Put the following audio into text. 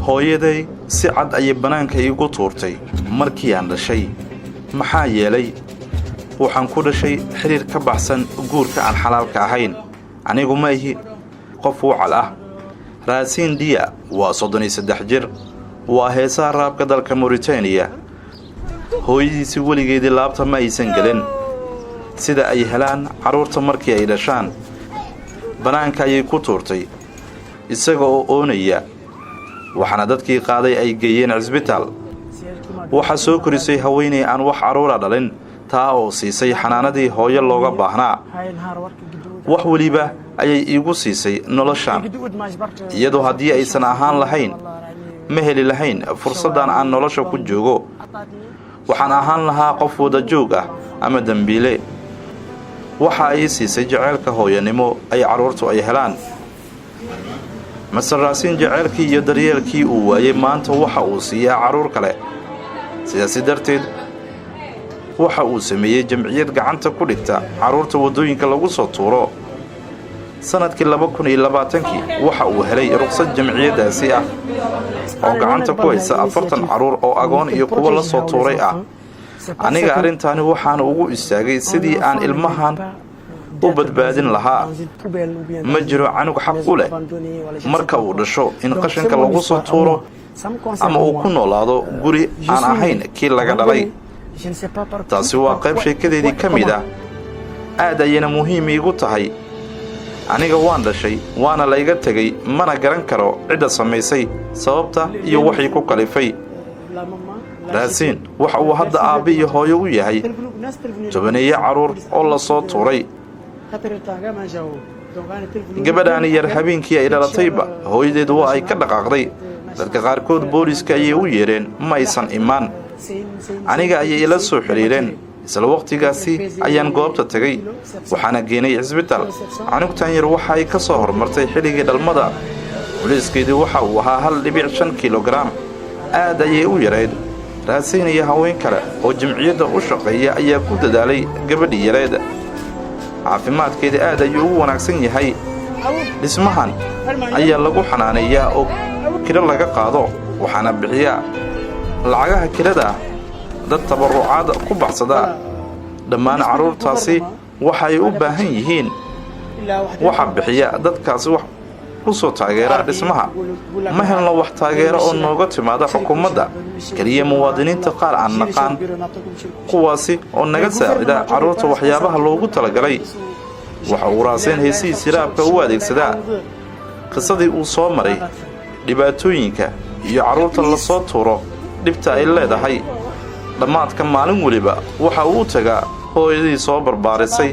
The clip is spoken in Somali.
hooyaday si cad ayay banaanka iigu tuurtay markii aan dhashay maxaa yeelay waxaan ku dhashay xiriir ka baxsan guurka aan xalaalka ahayn anigu ma ihi qof wacal ah Racine Dia waa 33 jir waa heesaha raabka dalka Mauritania hooyadiisi weligeedii laabta ma aysan gelin sida ay helaan caruurta markii ay dhashaan banaanka ayay ku tuurtay isaga oo oonaya waxaana dadkii qaaday ay geeyeen cisbitaal waxa soo korisay haweeney aan wax caruura dhalin taa oo siisay xanaanadii hooyo looga baahnaa wax waliba ayay iigu siisay noloshaan iyadoo haddii aysan ahaan lahayn ma heli lahayn fursadan aan nolosha ku joogo waxaan ahaan lahaa qof wada joog ah ama dambiile waxa ay siisay jaceylka hooyanimo ay caruurtu ay helaan Masar Racine jaceylkii iyo daryeelkii uu waayay maanta waxa uu siiyaa caruur kale sidaas darteed waxa uu sameeyay jamciyad gacanta ku dhigta caruurta wadooyinka lagu soo tuuro sanadkii 2020 waxa uu helay ruqsad jamciyadaasi ah oo gacanta ku haysa 40 caruur oo agoon iyo kuwa la soo tuuray ah aniga arrintaani waxaan ugu istaagay sidii aan ilmahan u badbaadin lahaa ma jiro canug xaq u leh marka uu dhasho in qashinka lagu soo tuuro ama uu ku noolaado guri aan ahayn kii laga dhalay taasi waa qayb sheekadeedii ka mid ah aad ayayna muhiim iigu tahay aniga waan dhashay waana la iga tagay mana garan karo cidda samaysay sababta iyo waxay ku kalifay Racine waxa uu hadda aabe iyo hooyo u yahay tobaneeye caruur oo la soo tuuray gabadhaani yar habeenkii ay dhalatayba hooyadeed waa ay ka dhaqaaqday dadka qaarkood booliska ayay u yeereen ma aysan imaan aniga ayay ila soo xiriireen isla waqtigaasi ayaan goobta tagay waxaana geenay cisbitaal canugtan yar waxa ay ka soo hormartay xilligii dhalmada booliiskeedii waxa uu ahaa 1.5 kilogram aad ayay u yareed Racine iyo haween kale oo jamciyadda u shaqeeya ayaa ku dadaalay gabadhii yareed caafimaadkeeda aad ayuu ugu wanaagsan yahay dhismahan ayaa lagu xanaaneeyaa oo kira laga qaado waxaana bixiya lacagaha kirada dad tabarucaad ku baxsada dhammaan caruurtaasi waxa ay u baahan yihiin waxa bixiya dadkaasi wax ku soo taageera dhismaha ma helno wax taageero oo nooga timaada xukuumadda kaliya muwaadiniinta qaar aan naqaan kuwaasi oo naga saacida caruurta waxyaabaha loogu talagalay waxa uu Racine heesihiisa raabka u adeegsadaa qisadii uu soo maray dhibaatooyinka iyo caruurta la soo tuuro dhibta ay leedahay dhammaadka maalin waliba waxa uu tagaa hooyadii soo barbaarisay